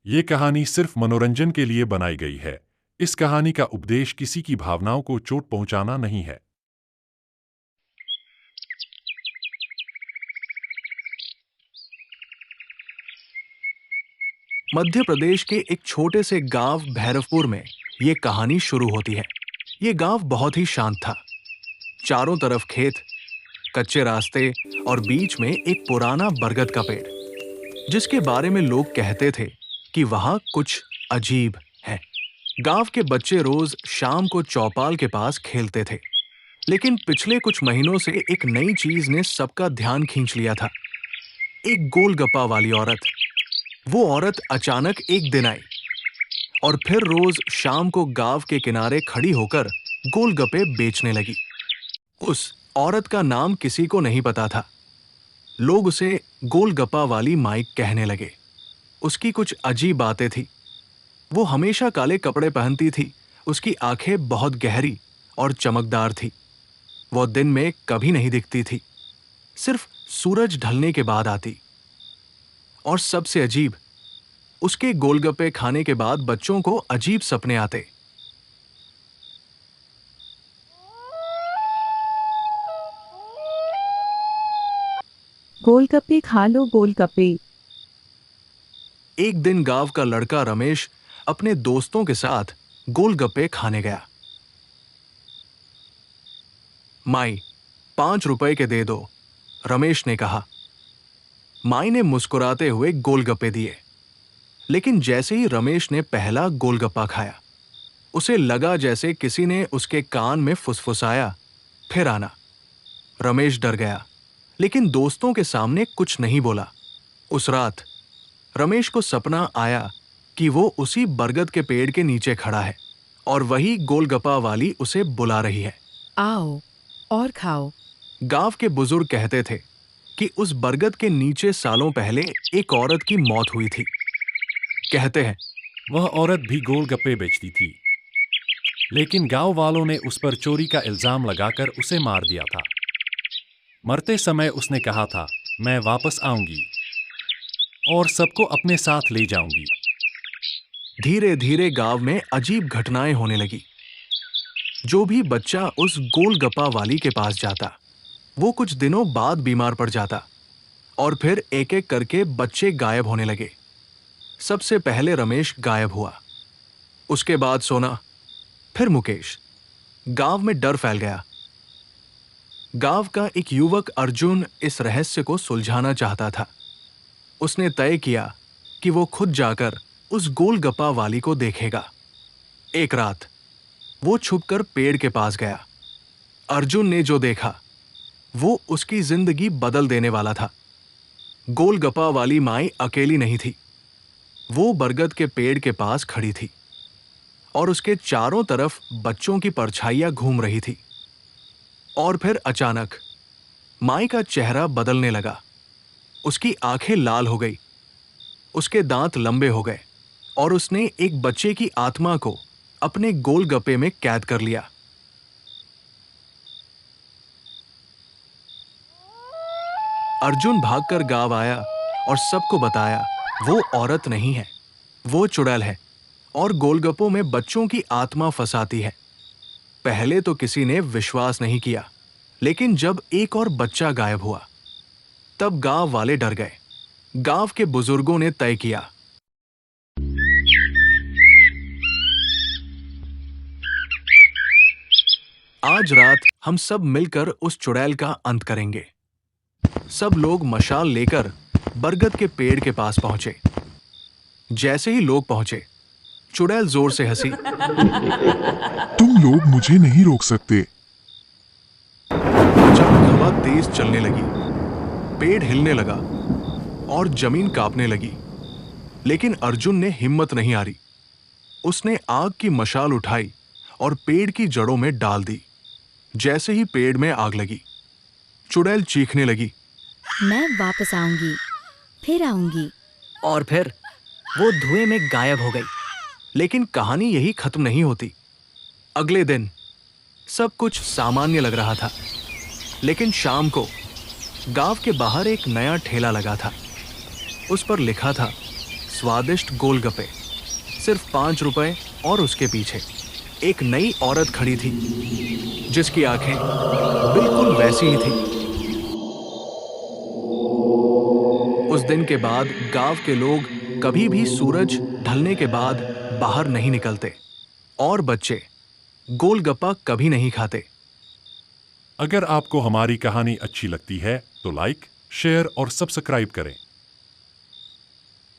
ये कहानी सिर्फ मनोरंजन के लिए बनाई गई है। इस कहानी का उपदेश किसी की भावनाओं को चोट पहुंचाना नहीं है। मध्य प्रदेश के एक छोटे से गांव भैरवपुर में ये कहानी शुरू होती है। ये गांव बहुत ही शांत था। चारों तरफ खेत, कच्चे रास्ते और बीच में एक पुराना बरगद का पेड़, जिसके बारे में लोग कहते थे कि वहां कुछ अजीब है। गांव के बच्चे रोज शाम को चौपाल के पास खेलते थे, लेकिन पिछले कुछ महीनों से एक नई चीज ने सबका ध्यान खींच लिया था। एक गोलगप्पा वाली औरत। वो औरत अचानक एक दिन आई और फिर रोज शाम को गांव के किनारे खड़ी होकर गोलगप्पे बेचने लगी। उस औरत का नाम किसी को नहीं पता था। लोग उसे गोलगप्पा वाली माई कहने लगे। उसकी कुछ अजीब बातें थी। वो हमेशा काले कपड़े पहनती थी। उसकी आंखें बहुत गहरी और चमकदार थी। वो दिन में कभी नहीं दिखती थी, सिर्फ सूरज ढलने के बाद आती। और सबसे अजीब, उसके गोलगप्पे खाने के बाद बच्चों को अजीब सपने आते। गोलगप्पे खा लो गोलगप्पे। एक दिन गांव का लड़का रमेश अपने दोस्तों के साथ गोलगप्पे खाने गया। माई, 5 रुपए के दे दो, रमेश ने कहा। माई ने मुस्कुराते हुए गोलगप्पे दिए। लेकिन जैसे ही रमेश ने पहला गोलगप्पा खाया, उसे लगा जैसे किसी ने उसके कान में फुसफुसाया, फिर आना। रमेश डर गया, लेकिन दोस्तों के सामने कुछ नहीं बोला। उस रात रमेश को सपना आया कि वो उसी बरगद के पेड़ के नीचे खड़ा है और वही गोलगप्पा वाली उसे बुला रही है। आओ और खाओ। गांव के बुजुर्ग कहते थे कि उस बरगद के नीचे सालों पहले एक औरत की मौत हुई थी। कहते हैं वह औरत भी गोलगप्पे बेचती थी, लेकिन गांव वालों ने उस पर चोरी का इल्जाम लगाकर उसे मार दिया था। मरते समय उसने कहा था, मैं वापस आऊंगी और सबको अपने साथ ले जाऊंगी। धीरे धीरे गांव में अजीब घटनाएं होने लगी। जो भी बच्चा उस गोलगप्पा वाली के पास जाता, वो कुछ दिनों बाद बीमार पड़ जाता और फिर एक एक करके बच्चे गायब होने लगे। सबसे पहले रमेश गायब हुआ, उसके बाद सोना, फिर मुकेश। गांव में डर फैल गया। गांव का एक युवक अर्जुन इस रहस्य को सुलझाना चाहता था। उसने तय किया कि वो खुद जाकर उस गोलगप्पा वाली को देखेगा। एक रात वो छुपकर पेड़ के पास गया। अर्जुन ने जो देखा, वो उसकी जिंदगी बदल देने वाला था। गोलगप्पा वाली माई अकेली नहीं थी। वो बरगद के पेड़ के पास खड़ी थी और उसके चारों तरफ बच्चों की परछाइयां घूम रही थी। और फिर अचानक माई का चेहरा बदलने लगा। उसकी आंखें लाल हो गई, उसके दांत लंबे हो गए और उसने एक बच्चे की आत्मा को अपने गोलगप्पे में कैद कर लिया। अर्जुन भागकर गांव आया और सबको बताया, वो औरत नहीं है, वो चुड़ैल है और गोलगप्पों में बच्चों की आत्मा फंसाती है। पहले तो किसी ने विश्वास नहीं किया, लेकिन जब एक और बच्चा गायब हुआ, तब गांव वाले डर गए। गांव के बुजुर्गों ने तय किया, आज रात हम सब मिलकर उस चुड़ैल का अंत करेंगे। सब लोग मशाल लेकर बरगद के पेड़ के पास पहुंचे। जैसे ही लोग पहुंचे, चुड़ैल जोर से हंसी। तुम लोग मुझे नहीं रोक सकते। अचानक हवा तेज चलने लगी, पेड़ हिलने लगा और जमीन कांपने लगी। लेकिन अर्जुन ने हिम्मत नहीं हारी। उसने आग की मशाल उठाई और पेड़ की जड़ों में डाल दी। जैसे ही पेड़ में आग लगी, चुड़ैल चीखने लगी, मैं वापस आऊंगी, फिर आऊंगी। और फिर वो धुएं में गायब हो गई। लेकिन कहानी यही खत्म नहीं होती। अगले दिन सब कुछ सामान्य लग रहा था, लेकिन शाम को गांव के बाहर एक नया ठेला लगा था। उस पर लिखा था, स्वादिष्ट गोलगप्पे, सिर्फ 5 रुपए। और उसके पीछे एक नई औरत खड़ी थी जिसकी आंखें बिल्कुल वैसी ही थी। उस दिन के बाद गांव के लोग कभी भी सूरज ढलने के बाद बाहर नहीं निकलते और बच्चे गोलगप्पा कभी नहीं खाते। अगर आपको हमारी कहानी अच्छी लगती है तो लाइक, शेयर और सब्सक्राइब करें।